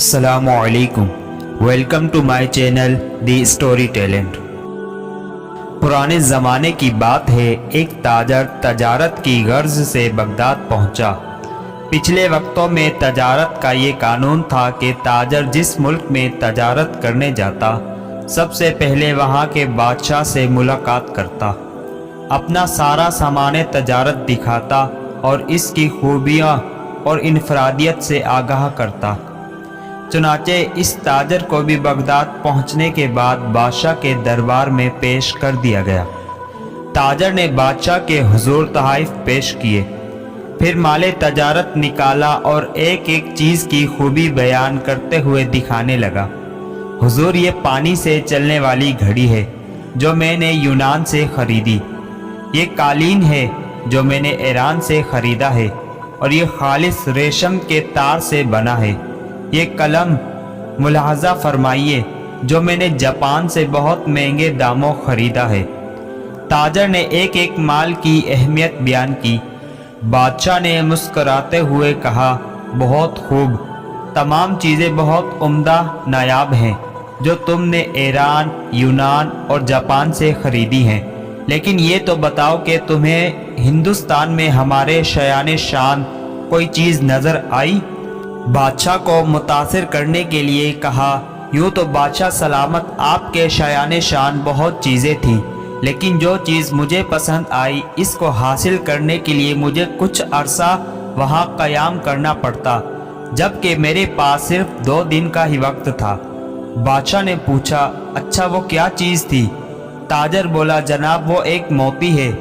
السلام علیکم، welcome to my channel The Story Talent. پرانے زمانے کی بات ہے، ایک تاجر تجارت کی غرض سے بغداد پہنچا۔ پچھلے وقتوں میں تجارت کا یہ قانون تھا کہ تاجر جس ملک میں تجارت کرنے جاتا، سب سے پہلے وہاں کے بادشاہ سے ملاقات کرتا، اپنا سارا سامان تجارت دکھاتا اور اس کی خوبیاں اور انفرادیت سے آگاہ کرتا۔ چنانچہ اس تاجر کو بھی بغداد پہنچنے کے بعد بادشاہ کے دربار میں پیش کر دیا گیا۔ تاجر نے بادشاہ کے حضور تحائف پیش کیے، پھر مال تجارت نکالا اور ایک ایک چیز کی خوبی بیان کرتے ہوئے دکھانے لگا۔ حضور، یہ پانی سے چلنے والی گھڑی ہے جو میں نے یونان سے خریدی، یہ قالین ہے جو میں نے ایران سے خریدا ہے اور یہ خالص ریشم کے تار سے بنا ہے، یہ قلم ملاحظہ فرمائیے جو میں نے جاپان سے بہت مہنگے داموں خریدا ہے۔ تاجر نے ایک ایک مال کی اہمیت بیان کی۔ بادشاہ نے مسکراتے ہوئے کہا، بہت خوب، تمام چیزیں بہت عمدہ نایاب ہیں جو تم نے ایران، یونان اور جاپان سے خریدی ہیں، لیکن یہ تو بتاؤ کہ تمہیں ہندوستان میں ہمارے شایان شان کوئی چیز نظر آئی؟ بادشاہ کو متاثر کرنے کے لیے کہا، یوں تو بادشاہ سلامت، آپ کے شایان شان بہت چیزیں تھیں، لیکن جو چیز مجھے پسند آئی، اس کو حاصل کرنے کے لیے مجھے کچھ عرصہ وہاں قیام کرنا پڑتا، جبکہ میرے پاس صرف 2 دن کا ہی وقت تھا۔ بادشاہ نے پوچھا، اچھا وہ کیا چیز تھی؟ تاجر بولا، جناب وہ ایک موتی ہے،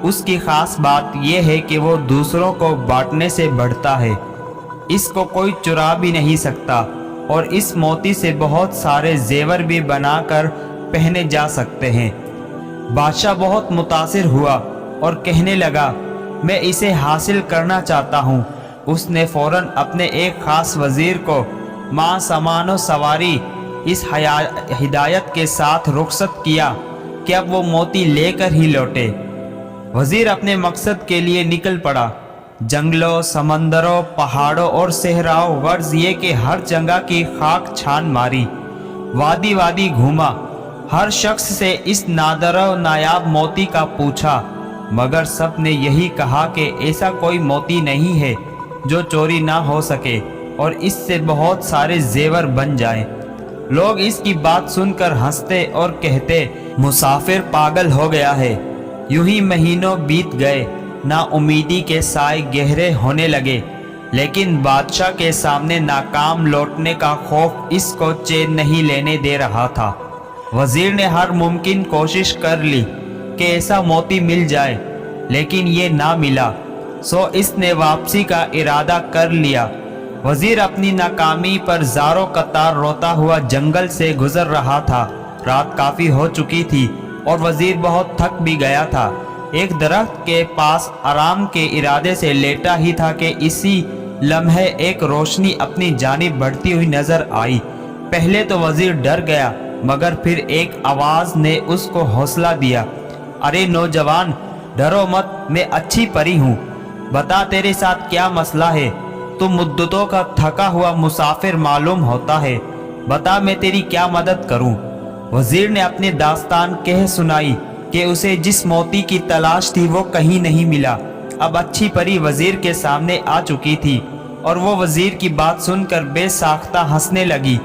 اس کی خاص بات یہ ہے کہ وہ دوسروں کو بانٹنے سے بڑھتا ہے، اس کو کوئی چرا بھی نہیں سکتا، اور اس موتی سے بہت سارے زیور بھی بنا کر پہنے جا سکتے ہیں۔ بادشاہ بہت متاثر ہوا اور کہنے لگا، میں اسے حاصل کرنا چاہتا ہوں۔ اس نے فوراً اپنے ایک خاص وزیر کو ماں سامان و سواری اس ہدایت کے ساتھ رخصت کیا کہ اب وہ موتی لے کر ہی لوٹے۔ وزیر اپنے مقصد کے لیے نکل پڑا۔ جنگلوں، سمندروں، پہاڑوں اور صحراؤں، غرض یہ کہ ہر جگہ کی خاک چھان ماری، وادی وادی گھوما، ہر شخص سے اس نادر و نایاب موتی کا پوچھا، مگر سب نے یہی کہا کہ ایسا کوئی موتی نہیں ہے جو چوری نہ ہو سکے اور اس سے بہت سارے زیور بن جائیں۔ لوگ اس کی بات سن کر ہنستے اور کہتے، مسافر پاگل ہو گیا ہے۔ یوں ہی مہینوں بیت گئے، نا امیدی کے سائے گہرے ہونے لگے، لیکن بادشاہ کے سامنے ناکام لوٹنے کا خوف اس کو چین نہیں لینے دے رہا تھا۔ وزیر نے ہر ممکن کوشش کر لی کہ ایسا موتی مل جائے، لیکن یہ نہ ملا، سو اس نے واپسی کا ارادہ کر لیا۔ وزیر اپنی ناکامی پر زاروں قطار روتا ہوا جنگل سے گزر رہا تھا۔ رات کافی ہو چکی تھی اور وزیر بہت تھک بھی گیا تھا۔ ایک درخت کے پاس آرام کے ارادے سے لیٹا ہی تھا کہ اسی لمحے ایک روشنی اپنی جانب بڑھتی ہوئی نظر آئی۔ پہلے تو وزیر ڈر گیا، مگر پھر ایک آواز نے اس کو حوصلہ دیا، ارے نوجوان، ڈرو مت، میں اچھی پری ہوں، بتا تیرے ساتھ کیا مسئلہ ہے؟ تو مدتوں کا تھکا ہوا مسافر معلوم ہوتا ہے، بتا میں تیری کیا مدد کروں؟ وزیر نے اپنی داستان کہہ سنائی کہ اسے جس موتی کی تلاش تھی وہ کہیں نہیں ملا۔ اب اچھی پری وزیر کے سامنے آ چکی تھی اور وہ وزیر کی بات سن کر بے ساختہ ہنسنے لگی۔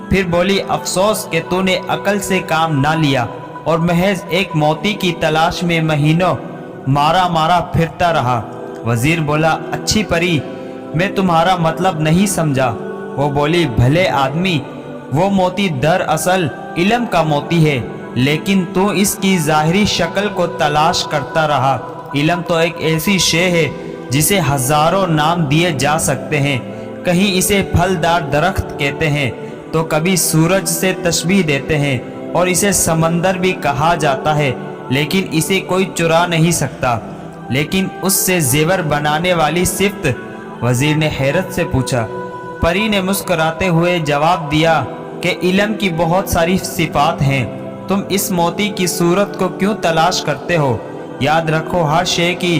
پھر بولی، افسوس کہ تو نے عقل سے کام نہ لیا اور محض ایک موتی کی تلاش میں مہینوں مارا پھرتا رہا۔ وزیر بولا، اچھی پری، میں تمہارا مطلب نہیں سمجھا۔ وہ بولی، بھلے آدمی، وہ موتی دراصل علم کا موتی ہے، لیکن تو اس کی ظاہری شکل کو تلاش کرتا رہا۔ علم تو ایک ایسی شے ہے جسے ہزاروں نام دیے جا سکتے ہیں، کہیں اسے پھلدار درخت کہتے ہیں تو کبھی سورج سے تشبیہ دیتے ہیں اور اسے سمندر بھی کہا جاتا ہے، لیکن اسے کوئی چرا نہیں سکتا۔ لیکن اس سے زیور بنانے والی صفت؟ وزیر نے حیرت سے پوچھا۔ پری نے مسکراتے ہوئے جواب دیا کہ علم کی بہت ساری صفات ہیں، تم اس موتی کی صورت کو کیوں تلاش کرتے ہو؟ یاد رکھو، ہر شے کی